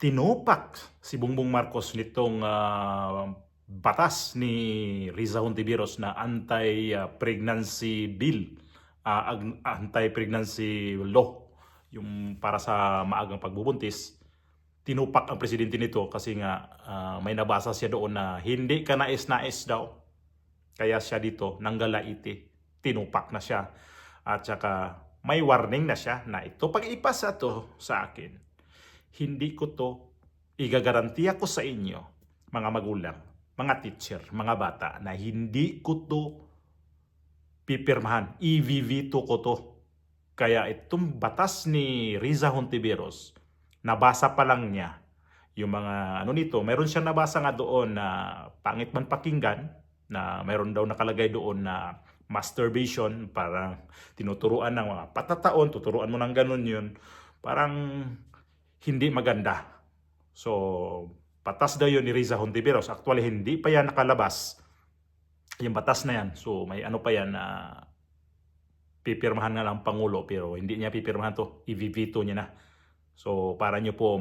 Tinupak si Bongbong Marcos nitong batas ni Riza Hontiveros na anti-pregnancy bill, anti-pregnancy law, yung para sa maagang pagbubuntis. Tinupak ang presidente nito kasi nga may nabasa siya doon na hindi ka nais-nais daw. Kaya siya dito nanggalaiti, tinupak na siya. At saka may warning na siya na ito pag ipasa to sa akin, hindi ko to igagarantiya ko sa inyo, mga magulang, mga teacher, mga bata, na hindi ko to pipirmahan, i-veto ko to. Kaya itong batas ni Riza Hontiveros, nabasa pa lang niya yung mga ano nito, meron siyang nabasa nga doon na pangit man pakinggan, na meron daw nakalagay doon na masturbation, parang tinuturuan ng mga patataon, tuturuan mo ng ganun yun, parang hindi maganda. So, batas daw yun ni Riza Hontiveros. Actually, hindi pa yan nakalabas, yung batas na yan. So, may ano pa yan na pipirmahan nga lang Pangulo, pero hindi niya pipirmahan to, i-veto niya na. So, para nyo po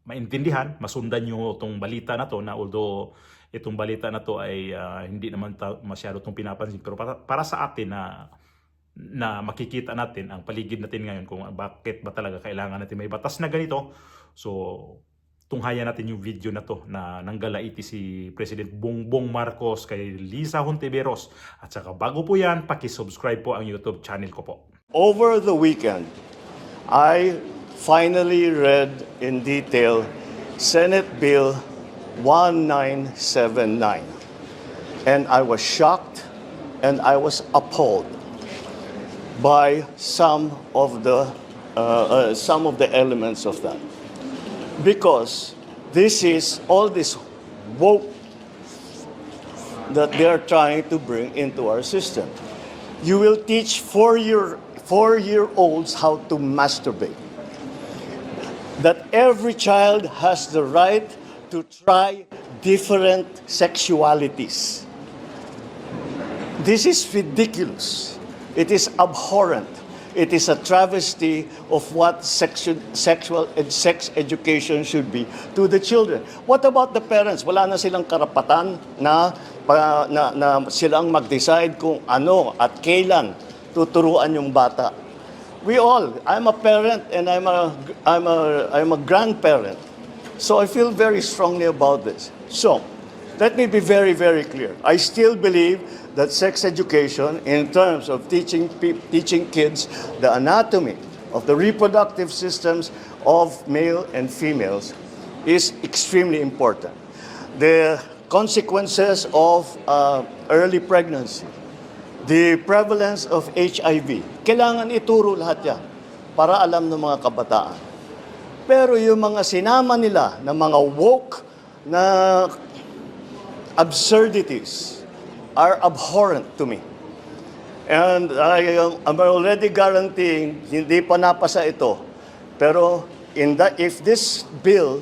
maintindihan, masundan nyo itong balita na to, na although itong balita na to ay hindi naman masyado itong pinapansin, pero para sa atin na makikita natin ang paligid natin ngayon kung bakit ba talaga kailangan natin may batas na ganito. So, tunghayan natin yung video na to na nanggalaiti si President Bongbong Marcos kay Riza Hontiveros. At saka bago po yan, pakisubscribe po ang YouTube channel ko po. Over the weekend, I finally read in detail Senate Bill 1979. And I was shocked and I was appalled by some of the elements of that. Because this is all this woke that they are trying to bring into our system. You will teach four-year-olds how to masturbate. That every child has the right to try different sexualities. This is ridiculous. It is abhorrent. It is a travesty of what sexual and sex education should be to the children. What about the parents? Wala na silang karapatan na silang mag-decide kung ano at kailan tuturuan yung bata. I'm a parent and I'm a grandparent. So I feel very strongly about this. So, let me be very, very clear. I still believe that sex education, in terms of teaching kids the anatomy of the reproductive systems of male and females, is extremely important. The consequences of early pregnancy, the prevalence of HIV, kailangan ituro lahat yan para alam ng mga kabataan. Pero yung mga sinama nila na mga woke na absurdities are abhorrent to me. And I'm already guaranteeing, hindi pa napasa ito. Pero if this bill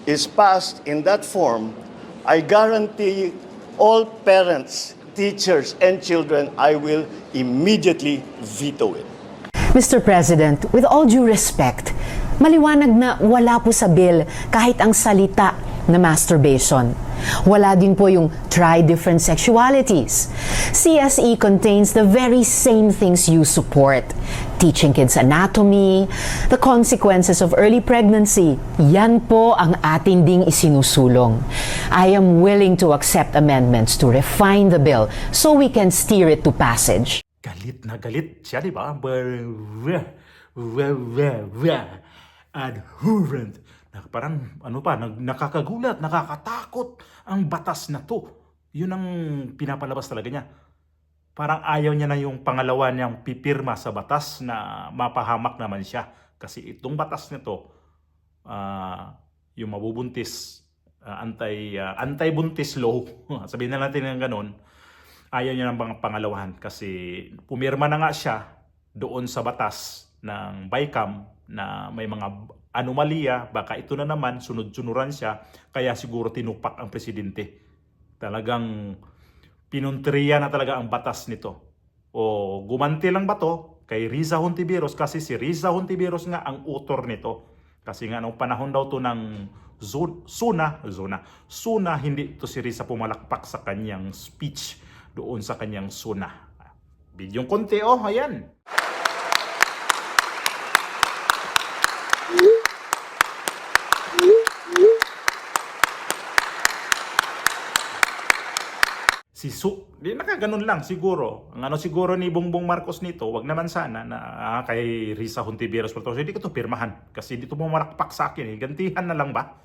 is passed in that form, I guarantee all parents, teachers, and children, I will immediately veto it. Mr. President, with all due respect, maliwanag na wala po sa bill kahit ang salita na masturbation. Wala din po yung try different sexualities. CSE contains the very same things you support. Teaching kids anatomy, the consequences of early pregnancy. Yan po ang atin ding isinusulong. I am willing to accept amendments to refine the bill so we can steer it to passage. Galit na galit siya, di ba? Adherent. Parang nakakagulat, nakakatakot ang batas na to. Yun ang pinapalabas talaga niya. Parang ayaw niya na yung pangalawa niyang pipirma sa batas na mapahamak naman siya. Kasi itong batas nito, yung mabubuntis, anti-buntis law, sabihin na natin ng ganun, ayaw niya ng pangalawahan. Kasi pumirma na nga siya doon sa batas ng BICAM na may mga anomalya, baka ito na naman, sunod-sunuran siya, kaya siguro tinupak ang presidente. Talagang pinuntriya na talaga ang batas nito. O gumanti lang ba to kay Riza Hontiveros, kasi si Riza Hontiveros nga ang author nito. Kasi nga nung panahon daw to ng Suna, hindi to si Risa pumalakpak sa kanyang speech doon sa kanyang Suna. Bidyong konti, oh, ayan. Di nakaganon lang siguro. Ang ano siguro ni Bongbong Marcos nito, wag naman sana na kay Risa Hontiveros Portoso, hindi ko to pirmahan kasi dito mo marakpak sa akin, eh. Gantihan na lang ba?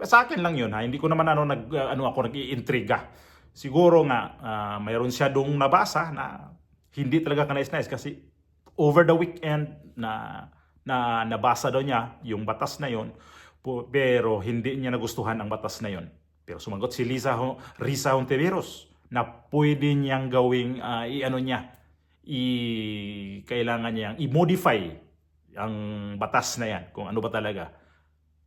Sa akin lang yun, ha. Hindi ko naman ako nag-iintriga. Siguro nga mayroon siya dong nabasa na hindi talaga kanais-nais kasi over the weekend na nabasa daw niya yung batas na yon, pero hindi niya nagustuhan ang batas na yon. Pero sumagot si Risa Hontiveros na pwede niyang gawing kailangan niyang i-modify ang batas na yan kung ano ba talaga.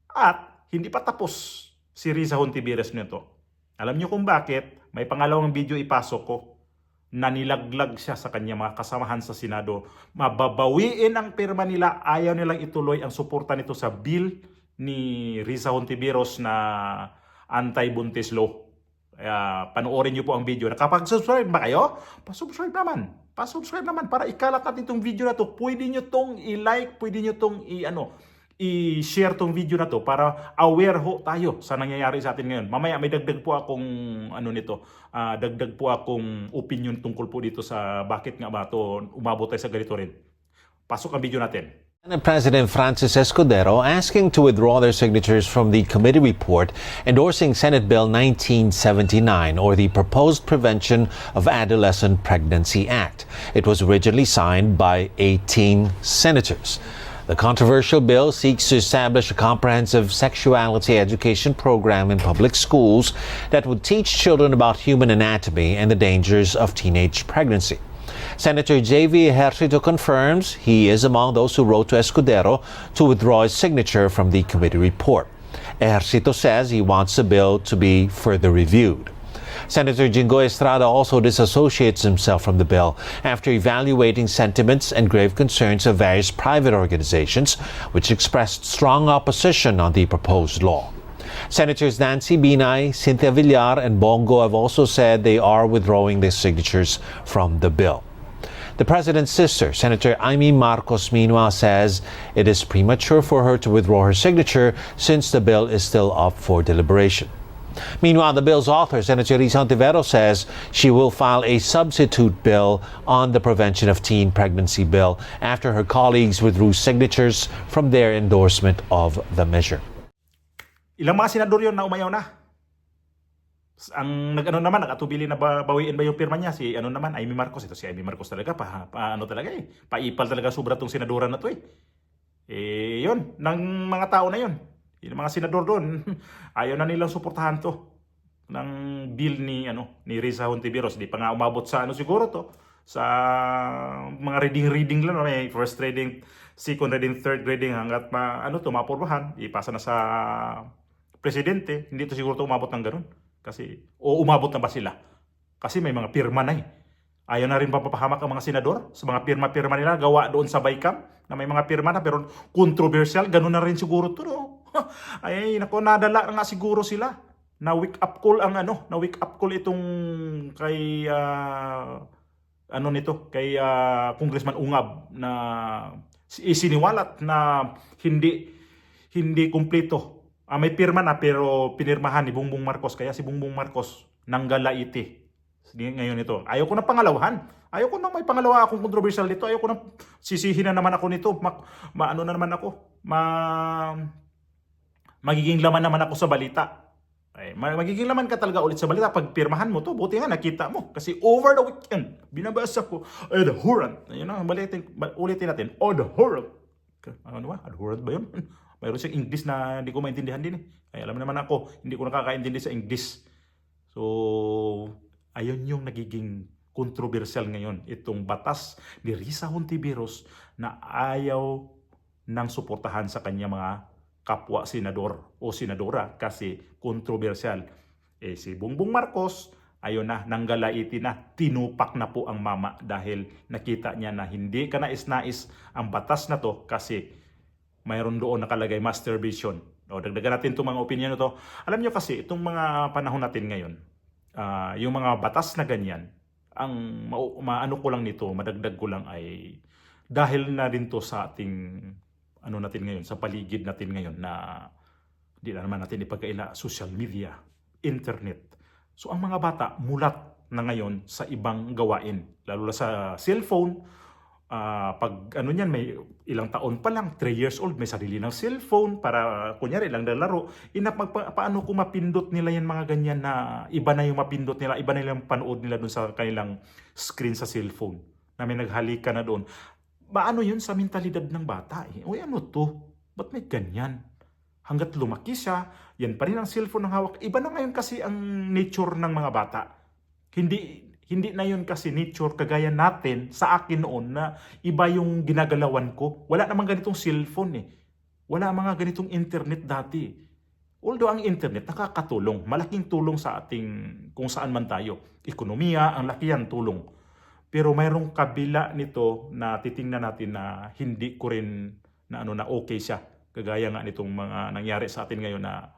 At hindi pa tapos si Risa Hontiveros nito. Alam niyo kung bakit? May pangalawang video ipasok ko na nilaglag siya sa kanya mga kasamahan sa Senado. Mababawiin ang pirma nila, ayaw nilang ituloy ang suporta nito sa bill ni Risa Hontiveros na anti-buntis law. Panoorin niyo po ang video. Nakapag-subscribe ba kayo? Pa-subscribe naman. Pa-subscribe naman para ikalat natin itong video na to. Pwede niyo tong i-like, pwede niyo tong i-share tong video na to para aware ho tayo sa nangyayari sa atin ngayon. Mamaya may dagdag po akong dagdag po akong opinion tungkol po dito sa bakit nga ba to umabot tayo sa ganito rin. Pasok ang video natin. Senate President Francis Escudero asking to withdraw their signatures from the committee report endorsing Senate Bill 1979, or the Proposed Prevention of Adolescent Pregnancy Act. It was originally signed by 18 senators. The controversial bill seeks to establish a comprehensive sexuality education program in public schools that would teach children about human anatomy and the dangers of teenage pregnancy. Senator J.V. Ejercito confirms he is among those who wrote to Escudero to withdraw his signature from the committee report. Ejercito says he wants the bill to be further reviewed. Senator Jingo Estrada also disassociates himself from the bill after evaluating sentiments and grave concerns of various private organizations which expressed strong opposition on the proposed law. Senators Nancy Binay, Cynthia Villar, and Bongo have also said they are withdrawing their signatures from the bill. The president's sister, Senator Amy Marcos, meanwhile, says it is premature for her to withdraw her signature since the bill is still up for deliberation. Meanwhile, the bill's author, Senator Risa Hontiveros, says she will file a substitute bill on the Prevention of Teen Pregnancy Bill after her colleagues withdrew signatures from their endorsement of the measure. Ilang mga senador yun na umayaw na. Ang nag-atubili na bawiin ba yung pirma niya? Si Amy Marcos. Ito si Amy Marcos talaga. Paipal talaga sobra tong senadora na to eh. Yun, ng mga tao na yun. Yung mga senador doon, ayaw na nilang suportahan to ng bill ni Risa Hontiveros. Di pa nga umabot sa siguro to. Sa mga reading lang. May first reading, second reading, third reading hanggat mapurbahan. Ipasa na sa presidente. Hindi to siguro to umabot ng ganun. Kasi, umabot na ba sila? Kasi may mga pirma na eh. Ayaw na rin papahamak ang mga senador sa mga pirma-pirma nila gawa doon sa BICAM na may mga pirma na pero controversial. Ganun na rin siguro to, no? Ay, nadala nga siguro sila. Na wake up call itong kay Congressman Ungab na isiniwalat na hindi kumpleto. May pirma na pero pinirmahan ni Bongbong Marcos. Kaya si Bongbong Marcos nanggalaiti. Ngayon ito. Ayaw ko na pangalawahan. Ayaw ko na may pangalawa akong controversial dito. Ayaw ko na sisihin na naman ako nito. Magiging laman naman ako sa balita. Magiging laman ka talaga ulit sa balita pag pirmahan mo to. Buti nga nakita mo. Kasi over the weekend, binabasa ko, adhorrent. Ulitin natin. Adhorrent. Adhorrent ba yun? Mayroon siyang English na hindi ko maintindihan din eh. Ay, alam naman ako, hindi ko nakakaintindi sa English. So, ayun yung nagiging controversial ngayon. Itong batas ni Risa Hontiveros na ayaw nang suportahan sa kanya mga kapwa senador o senadora kasi controversial. Si Bongbong Marcos, ayun na, nanggalaiti na, tinupak na po ang mama dahil nakita niya na hindi ka nais-nais ang batas na to kasi mayroon doon nakalagay masturbation. O, dagdagan natin itong mga opinion na to. Alam nyo kasi, itong mga panahon natin ngayon, yung mga batas na ganyan, ang maano ko lang nito, madagdag ko lang ay dahil na rin to sa ating ano natin ngayon, sa paligid natin ngayon na di na naman natin ipagkaila, social media, internet. So ang mga bata mulat na ngayon sa ibang gawain, lalo na sa cellphone. Pag ano niyan, may ilang taon pa lang, 3 years old, may sarili ng cellphone para kunyari lang laro. Paano kung mapindot nila yan mga ganyan na iba na yung mapindot nila, iba na yung panood nila doon sa kanilang screen sa cellphone na may naghalika na doon. Paano yun sa mentalidad ng bata? Uy, ano to? Ba't may ganyan? Hanggat lumaki siya, yan pa rin ang cellphone ng hawak. Iba na ngayon kasi ang nature ng mga bata. Hindi na yun kasi nature kagaya natin sa akin noon na iba yung ginagalawan ko. Wala namang ganitong cellphone eh. Wala mga ganitong internet dati. Although ang internet nakakatulong, malaking tulong sa ating kung saan man tayo. Ekonomiya, ang laki yan tulong. Pero mayroong kabila nito na titingnan natin na hindi ko rin na okay siya. Kagaya nga nitong mga nangyari sa atin ngayon na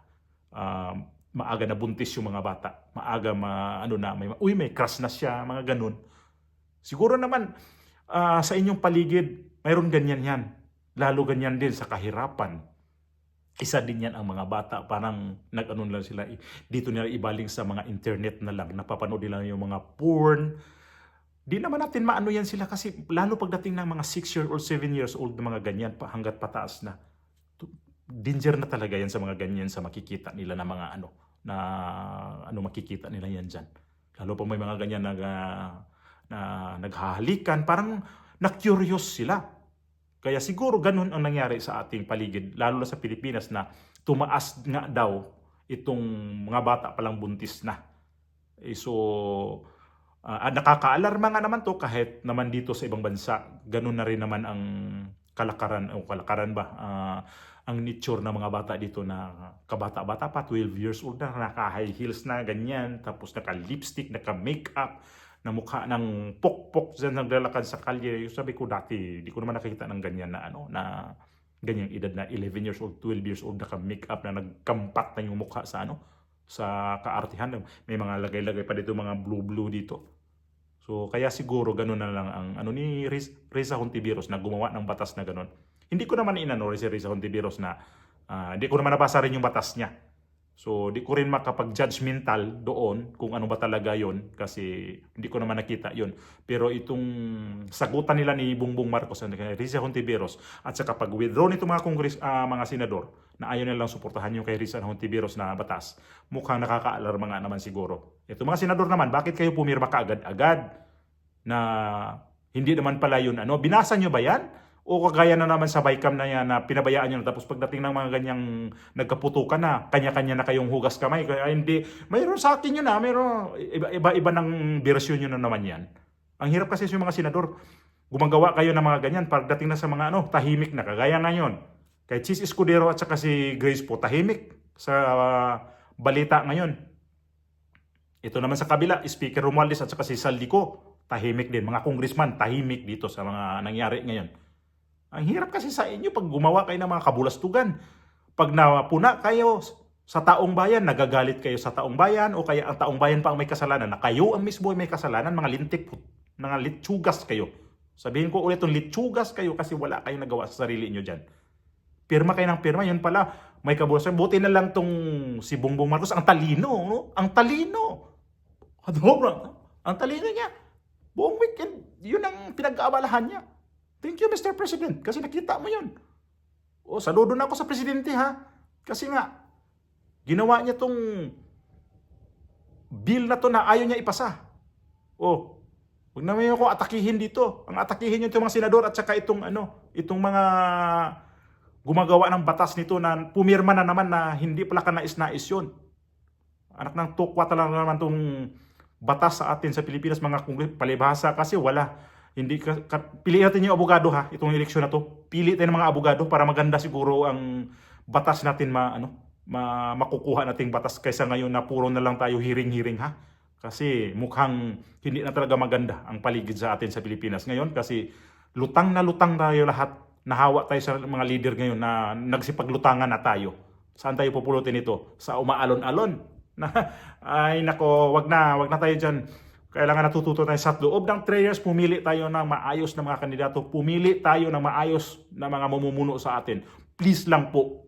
maaga na buntis yung mga bata. Maaga may crush na siya, mga ganun. Siguro naman sa inyong paligid, mayroon ganyan yan. Lalo ganyan din sa kahirapan. Isa din yan ang mga bata, parang nag-ano lang sila, dito nila ibaling sa mga internet na lang, napapanood nila yung mga porn. Di naman natin maano yan sila kasi lalo pagdating ng mga 6-year-old, 7-years-old na mga ganyan pa hanggat pataas na. Danger na talaga yan sa mga ganyan sa makikita nila na mga makikita nila yan dyan. Lalo pa may mga ganyan na naghahalikan, parang na-curious sila. Kaya siguro ganun ang nangyari sa ating paligid, lalo na sa Pilipinas na tumaas nga daw itong mga bata palang buntis na. Nakakaalarma nga naman to kahit naman dito sa ibang bansa, ganun na rin naman ang kalakaran ba, ang nature ng mga bata dito na kabata-bata pa, 12 years old na, naka-high heels na, ganyan, tapos naka-lipstick, naka-makeup, na mukha ng pok-pok dyan naglalakad sa kalye. Yung sabi ko dati, di ko naman nakikita ng ganyan na ganyang edad na 11 years old, 12 years old, naka-makeup na nagkampat na yung mukha sa kaartihan. May mga lagay-lagay pa dito, mga blue-blue dito. So, kaya siguro ganun na lang ang ni Risa Hontiveros na gumawa ng batas na ganun. Hindi ko naman si Risa Hontiveros na hindi ko naman nabasa rin yung batas niya. So, di ko rin makapag-judgmental doon kung ano ba talaga yon kasi hindi ko naman nakita yon. Pero itong sagutan nila ni Bongbong Marcos at Risa Hontiveros at saka pag-withdraw nito mga senador na ayaw nilang suportahan yung kay Risa Hontiveros na batas, mukhang nakakaalarma nga naman siguro. Ito mga senador naman, bakit kayo pumirma kaagad-agad na hindi naman pala yun? Binasa nyo ba yan? O kagaya na naman sa Bicam na yan na pinabayaan nyo na tapos pagdating ng mga ganyang nagkaputukan na, kanya-kanya na kayong hugas kamay. Kaya hindi, mayroon sa akin yun mayroon, iba-iba ng version nyo na naman yan. Ang hirap kasi yung mga senador, gumagawa kayo ng mga ganyan pagdating na sa mga tahimik na, kagaya ngayon. Kay Chis Escudero at saka si Grace po, tahimik sa balita ngayon. Ito naman sa kabila, Speaker Romualdez at saka si Saldico, tahimik din. Mga congressman, tahimik dito sa mga nangyari ngayon. Ang hirap kasi sa inyo pag gumawa kayo ng mga kabulastugan. Pag napuna kayo sa taong bayan, nagagalit kayo sa taong bayan o kaya ang taong bayan pa ang may kasalanan na kayo ang mismo ay may kasalanan, mga lintik, mga litsugas kayo. Sabihin ko ulit, litsugas kayo kasi wala kayong nagawa sa sarili nyo dyan. Pirma kayo ng pirma, yun pala, may kabulastugan. Buti na lang tong si Bongbong Marcos, ang talino, no? Ang talino. Ang talino niya. Buong weekend, yun ang pinag-aabalahan niya. Thank you, Mr. President, kasi nakita mo yun. Saludo na ako sa presidente, ha? Kasi nga, ginawa niya tong bill na to na ayaw niya ipasa. Huwag naman yung atakihin dito. Ang atakihin niyo itong mga senador at saka itong mga gumagawa ng batas nito na pumirma na naman na hindi pala kanais-nais yun. Anak ng tukwa talaga naman itong batas sa atin sa Pilipinas, mga palibhasa kasi wala. Piliin natin yung abogado, ha, itong eleksyon na to. Pili tayo ng mga abogado para maganda siguro ang batas natin makukuha nating batas kaysa ngayon na puro na lang tayo hiring-hiring, ha. Kasi mukhang hindi na talaga maganda ang paligid sa atin sa Pilipinas ngayon kasi lutang na lutang tayo lahat. nahawa tayo sa mga leader ngayon na nagsipaglutangan na tayo. Saan tayo pupulutin ito? Sa umaalon-alon. Ay nako, wag na tayo dyan. Kailangan natututo tayo sa loob ng 3 years, pumili tayo ng maayos na mga kandidato. Pumili tayo ng maayos na mga mamumuno sa atin. Please lang po.